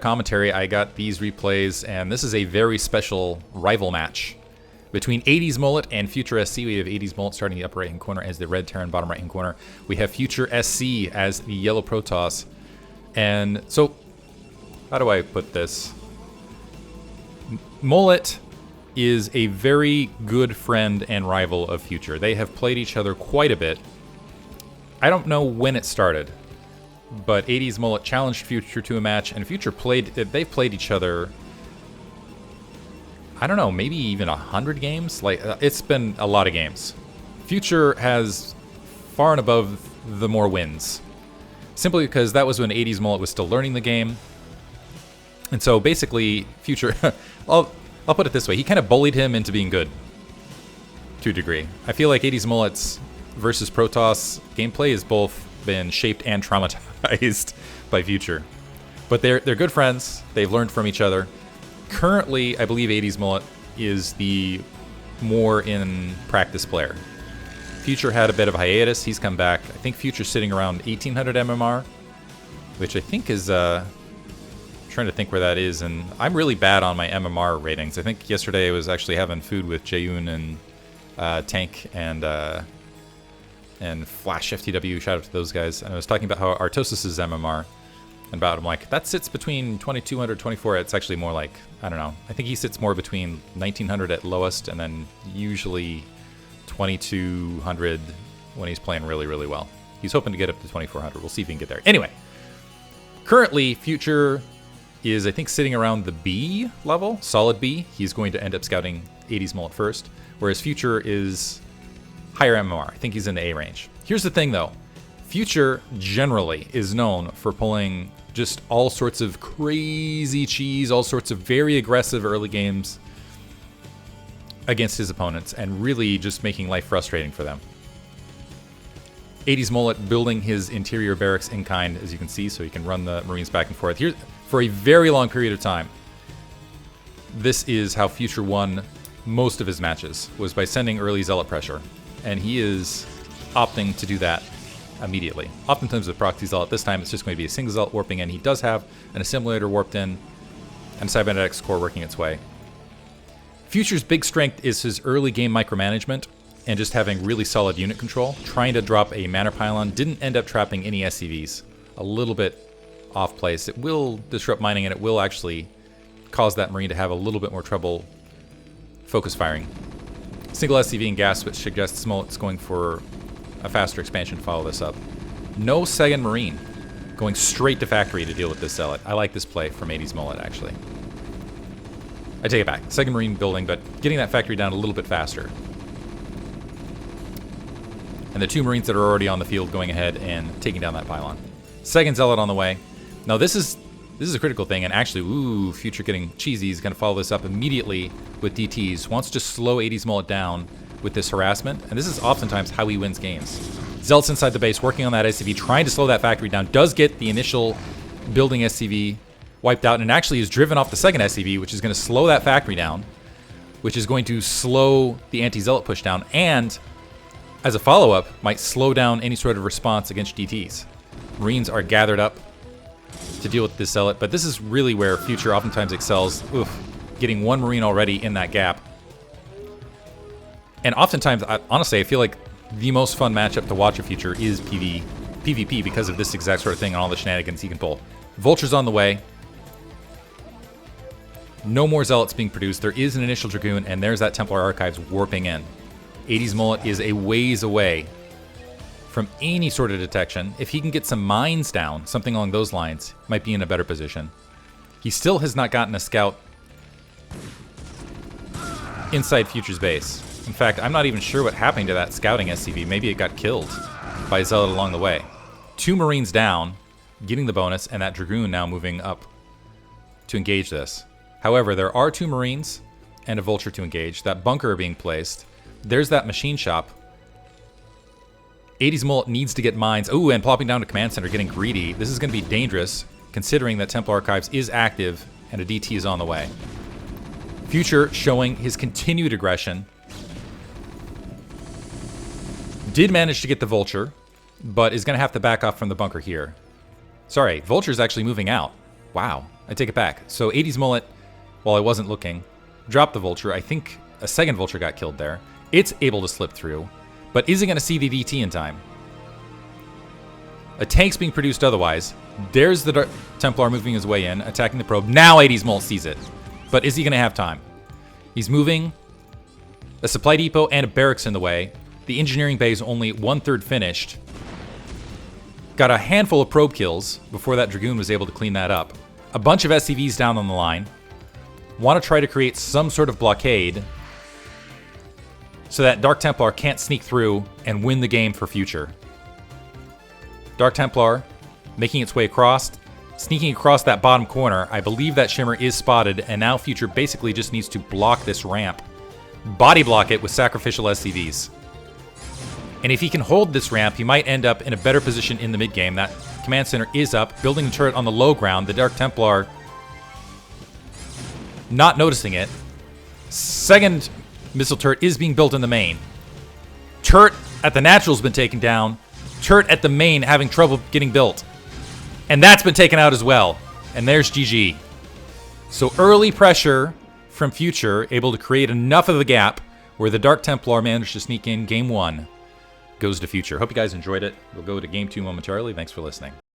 commentary, I got these replays, and this is a very special rival match between 80smullet and Future SC. We have 80smullet starting the upper right-hand corner as the red Terran bottom right-hand corner. We have Future SC as the yellow Protoss. And so, how do I put this? Mullet is a very good friend and rival of Future. They have played each other quite a bit. I don't know when it started, but 80smullet challenged Future to a match, and Future they've played each other, I don't know, maybe even 100 games? Like, it's been a lot of games. Future has far and above the more wins. Simply because that was when 80smullet was still learning the game. And so basically, Future, I'll put it this way, he kind of bullied him into being good, to a degree. I feel like 80smullet's versus Protoss gameplay has both been shaped and traumatized by Future. But they're good friends, they've learned from each other. Currently, I believe 80smullet is the more in practice player. Future had a bit of a hiatus, he's come back. I think Future's sitting around 1800 MMR, which I think is, trying to think where that is, and I'm really bad on my MMR ratings. I think yesterday I was actually having food with Jayoon and Tank and Flash FTW, shout out to those guys, and I was talking about how Artosis' MMR, and about, I'm like, that sits between 2200, 24, it's actually more like, I don't know, I think he sits more between 1900 at lowest, and then usually 2200 when he's playing really, really well. He's hoping to get up to 2400, we'll see if he can get there. Anyway, currently, Future is, I think, sitting around the B level, solid B. He's going to end up scouting 80smullet first, whereas Future is higher MMR. I think he's in the A range. Here's the thing, though. Future generally is known for pulling just all sorts of crazy cheese, all sorts of very aggressive early games against his opponents, and really just making life frustrating for them. 80smullet building his interior barracks in kind, as you can see, so he can run the Marines back and forth. Here, for a very long period of time, this is how Future won most of his matches, was by sending early Zealot pressure. And he is opting to do that immediately. Oftentimes with Proxy Zealot, this time it's just going to be a single Zealot warping in. He does have an assimilator warped in, and a cybernetics core working its way. Future's big strength is his early game micromanagement, and just having really solid unit control. Trying to drop a Manor Pylon didn't end up trapping any SCVs. A little bit off place. It will disrupt mining, and it will actually cause that Marine to have a little bit more trouble focus firing. Single SCV and gas, which suggests Smullet's going for a faster expansion to follow this up. No second Marine. Going straight to factory to deal with this Zealot. I like this play from 80smullet, actually. I take it back. Second Marine building, but getting that factory down a little bit faster. And the two Marines that are already on the field going ahead and taking down that pylon. Second Zealot on the way. Now this is a critical thing, and actually, ooh, Future getting cheesy. He's going to follow this up immediately with DTs. Wants to slow 80smullet down with this harassment, and this is oftentimes how he wins games. Zealot's inside the base, working on that SCV, trying to slow that factory down. Does get the initial building SCV wiped out, and actually is driven off the second SCV, which is going to slow that factory down, which is going to slow the anti-Zealot push down, and as a follow-up, might slow down any sort of response against DTs. Marines are gathered up to deal with this Zealot, but this is really where Future oftentimes excels. Oof, getting one Marine already in that gap. And oftentimes, honestly, I feel like the most fun matchup to watch of Future is PvP because of this exact sort of thing and all the shenanigans he can pull. Vulture's on the way. No more Zealots being produced. There is an initial Dragoon, and there's that Templar Archives warping in. 80smullet is a ways away from any sort of detection. If he can get some mines down, something along those lines, might be in a better position. He still has not gotten a scout inside Future's base. In fact, I'm not even sure what happened to that scouting SCV. Maybe it got killed by Zealot along the way. Two Marines down, getting the bonus, and that Dragoon now moving up to engage this. However, there are two Marines and a Vulture to engage. That bunker being placed. There's that machine shop. 80smullet needs to get mines. Ooh, and plopping down to command center, getting greedy. This is going to be dangerous, considering that Templar Archives is active and a DT is on the way. Future showing his continued aggression. Did manage to get the Vulture, but is going to have to back off from the bunker here. Sorry, Vulture's actually moving out. Wow, I take it back. So 80smullet, while I wasn't looking, dropped the Vulture. I think a second Vulture got killed there. It's able to slip through, but isn't going to see the DT in time. A tank's being produced otherwise. There's the Dark Templar moving his way in, attacking the probe. Now 80smullet sees it. But is he going to have time? He's moving a supply depot and a barracks in the way. The engineering bay is only 1/3 finished. Got a handful of probe kills before that Dragoon was able to clean that up. A bunch of SCVs down on the line. Want to try to create some sort of blockade so that Dark Templar can't sneak through and win the game for Future. Dark Templar making its way across, sneaking across that bottom corner. I believe that Shimmer is spotted, and now Future basically just needs to block this ramp. Body block it with sacrificial SCVs. And if he can hold this ramp, he might end up in a better position in the mid-game. That command center is up, building the turret on the low ground. The Dark Templar not noticing it. Second missile turret is being built in the main. Turret at the natural's been taken down. Turret at the main having trouble getting built. And that's been taken out as well. And there's GG. So early pressure from Future, able to create enough of a gap where the Dark Templar managed to sneak in. Game 1 goes to Future. Hope you guys enjoyed it. We'll go to Game 2 momentarily. Thanks for listening.